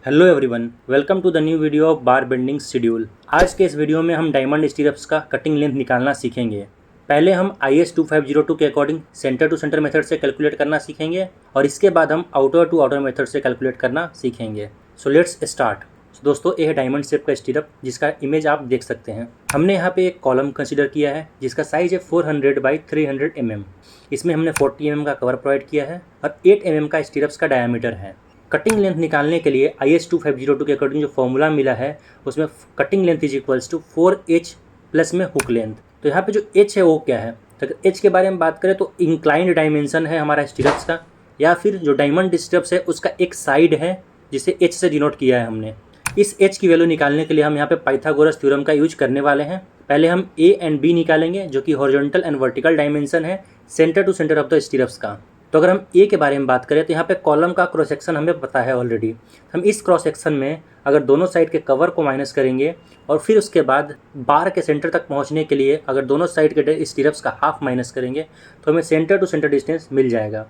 Hello everyone, welcome to the new video of bar bending schedule. आज के इस video में हम डायमंड स्टीरप्स का कटिंग लेंथ निकालना सीखेंगे। पहले हम IS 2502 के according center to center method से कैलकुलेट करना सीखेंगे और इसके बाद हम आउटर टू आउटर मेथड से कैलकुलेट करना सीखेंगे। So let's start. दोस्तों, ये है डायमंड शेप का स्टीरप जिसका इमेज आप देख सकते हैं। हमने यहाँ पे एक कॉलम कंसिडर किया है जिसका साइज है 400 बाई 300 mm। इसमें हमने 40 mm का कवर प्रोवाइड किया है और 8 mm का स्टीरप्स का डायमीटर है। कटिंग लेंथ निकालने के लिए IS 2502 के अकॉर्डिंग जो फॉर्मूला मिला है उसमें cutting length is equals to 4H plus में हुक लेंथ। तो यहाँ पे जो H है वो क्या है, तो अगर H के बारे में बात करें तो इंक्लाइंड डायमेंशन है हमारा स्टीरप्स का, या फिर जो डायमंड स्टीरप्स है उसका एक साइड है जिसे H से डिनोट किया है हमने। इस H की वैल्यू निकालने के लिए हम यहाँ पे पाइथागोरस थ्योरम का यूज करने वाले हैं। पहले हम A एंड B निकालेंगे जो कि हॉरिजॉन्टल एंड वर्टिकल डायमेंशन है center to center of the stirrups का। तो अगर हम ए के बारे में बात करें तो यहाँ पे कॉलम का क्रॉस सेक्शन हमें पता है ऑलरेडी। हम इस क्रॉस सेक्शन में अगर दोनों साइड के कवर को माइनस करेंगे और फिर उसके बाद बार के सेंटर तक पहुँचने के लिए अगर दोनों साइड के स्टीरप्स का हाफ माइनस करेंगे तो हमें सेंटर टू सेंटर डिस्टेंस मिल जाएगा।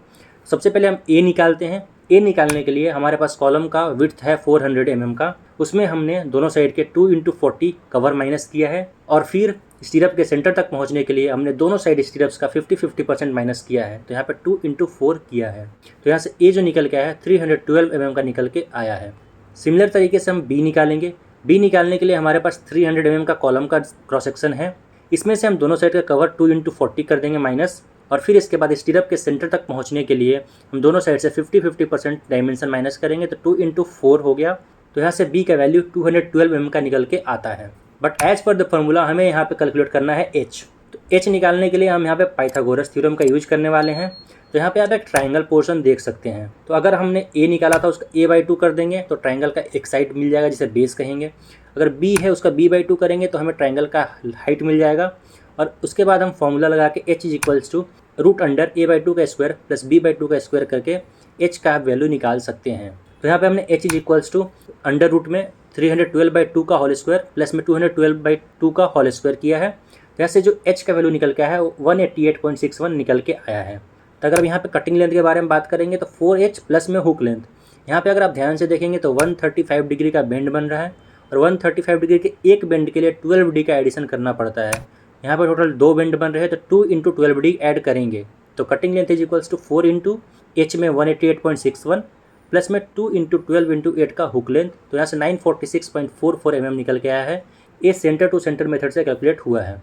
सबसे पहले हम ए निकालते हैं। ए निकालने के लिए हमारे पास कॉलम का विड्थ है 400 mm का, उसमें हमने दोनों साइड के 2 × 40 कवर माइनस किया है और फिर स्टीरप के सेंटर तक पहुंचने के लिए हमने दोनों साइड स्टीरप्स का 50-50% माइनस किया है। तो यहाँ पे 2 × 4 किया है। तो यहाँ से ए जो निकल के आया है 312 mm का निकल के आया है। सिमिलर तरीके से हम बी निकालेंगे। बी निकालने के लिए हमारे पास 300 mm का कॉलम का क्रॉस सेक्शन है। इसमें से हम दोनों साइड का कवर 2 × 40 कर देंगे माइनस, और फिर इसके बाद स्टीरप के सेंटर तक पहुंचने के लिए हम दोनों साइड से 50-50% डायमेंशन माइनस करेंगे तो 2 × 4 हो गया। तो यहाँ से बी का वैल्यू 212 mm का निकल के आता है। But as per the formula हमें यहाँ पे कैलकुलेट करना है H। तो H निकालने के लिए हम यहाँ पे पाइथागोरस थ्योरम का यूज करने वाले हैं। तो यहाँ पे आप एक ट्राइंगल पोर्शन देख सकते हैं। तो अगर हमने A निकाला था उसका A/2 कर देंगे तो ट्राइंगल का एक साइड मिल जाएगा जिसे बेस कहेंगे। अगर B है उसका B/2 करेंगे तो हमें ट्राइंगल का हाइट मिल जाएगा। और उसके बाद हम फॉर्मूला लगा के H = √A/2 का स्क्वायर प्लस B/2 का स्क्वायर करके H का वैल्यू निकाल सकते हैं। तो यहाँ पे हमने H = अंडर रूट में 312/2 का होल स्क्वायर प्लस में 212/2 का होल स्क्वायर किया है। तो यहाँ से जो H का वैल्यू निकल के आया है 188.61 निकल के आया है। तो अगर यहाँ पे कटिंग लेंथ के बारे में बात करेंगे तो 4H प्लस में हुक लेंथ। यहाँ पे अगर आप ध्यान से देखेंगे तो 135 डिग्री का बेंड बन रहा है और 135 डिग्री के एक बेंड के लिए 12D का एडिशन करना पड़ता है। यहाँ पर टोटल 2 बेंड बन रहे हैं तो 2 × 12D ऐड करेंगे तो cutting length is equals to 4 × H में 188.61 प्लस में 2 × 12 × 8 का हुक लेंथ। तो यहाँ से 946.44 mm निकल के आया है। ये सेंटर टू सेंटर मेथड से कैलकुलेट हुआ है।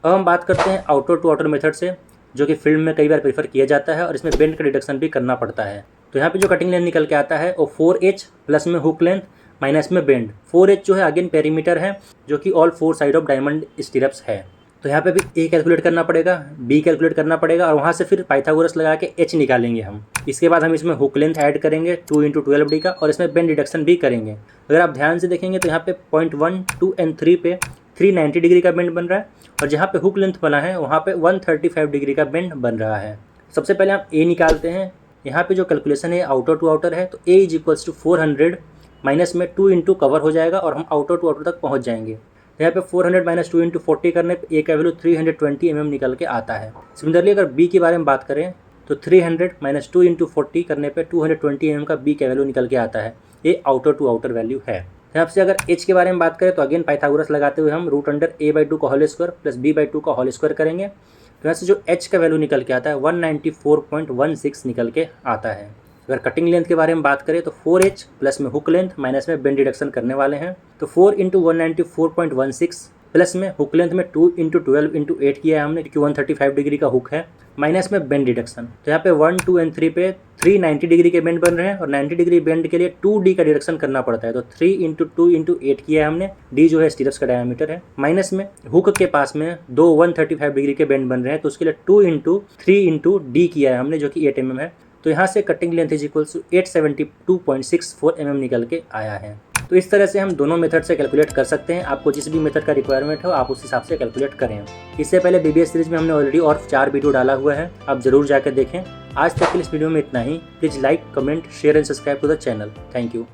अब हम बात करते हैं आउटर टू आउटर मेथड से, जो कि फील्ड में कई बार प्रेफर किया जाता है और इसमें बेंड का डिडक्शन भी करना पड़ता है। तो यहाँ पे जो कटिंग लेंथ निकल के आता है वो 4H प्लस में हुक लेंथ माइनस में बेंड। 4H जो है अगेन पेरीमीटर है जो कि all 4 side of diamond stirrups है। तो यहाँ पे भी A कैलकुलेट करना पड़ेगा, B कैलकुलेट करना पड़ेगा और वहाँ से फिर पाइथागोरस लगा के H निकालेंगे हम। इसके बाद हम इसमें हुक लेंथ ऐड करेंगे 2 × 12D का और इसमें बेंड डिडक्शन भी करेंगे। अगर आप ध्यान से देखेंगे तो यहाँ पे 0.1, 2 एंड 3 पे 390 डिग्री का बेंड बन रहा है और जहाँ पे हुक लेंथ बना है वहाँ पे 135 डिग्री का बेंड बन रहा है। सबसे पहले हम A निकालते हैं। यहाँ पे जो कैलकुलेशन है आउटर टू आउटर है तो A = 400 माइनस में 2 × कवर हो जाएगा और हम आउटर टू आउटर तक पहुँच जाएंगे। यहाँ पे 400 - 2 × 40 करने पे A का वैल्यू 320 mm निकल के आता है। सिमिलरली अगर B के बारे में बात करें तो 300 - 2 × 40 करने पे 220 mm का B का वैल्यू निकल के आता है। ये आउटर टू आउटर वैल्यू है। यहाँ से अगर H के बारे में बात करें तो अगेन पाइथागोरस लगाते हुए हम √A/2 का होल स्क्वायर प्लस B/2 का होल स्क्वायर करेंगे। तो यहाँ से जो H का वैल्यू निकल के आता है 194.16 निकल के आता है। अगर कटिंग लेंथ के बारे में बात करें तो 4H प्लस में हुक लेंथ माइनस में बेंड डिडक्शन करने वाले हैं। तो 4 × 194.16 प्लस में हुक लेंथ में 2 × 12 × 8 किया है हमने क्योंकि 135 डिग्री का हुक है, माइनस में बेंड डिडक्शन। तो यहाँ पे 1, 2 एंड 3 पे 390 डिग्री के बेंड बन रहे हैं और 90 डिग्री बेंड के लिए 2D का डिडक्शन करना पड़ता है। तो 3 × 2 × 8 किया है हमने। D जो है स्टीरप्स का डायमीटर है, माइनस में हुक के पास में 2 135 डिग्री के बेंड बन रहे हैं तो उसके लिए 2 × 3 × D किया है हमने जो कि 8 mm है। तो यहाँ से cutting length is equals to 872.64 mm निकल के आया है। तो इस तरह से हम दोनों मेथड से कैलकुलेट कर सकते हैं। आपको जिस भी मेथड का रिक्वायरमेंट हो आप उस हिसाब से कैलकुलेट करें। इससे पहले BBS सीरीज में हमने ऑलरेडी और 4 वीडियो डाला हुआ है, आप जरूर जाकर देखें। आज तक के इस वीडियो में इतना ही। Please like, comment, share and subscribe to the channel. Thank you.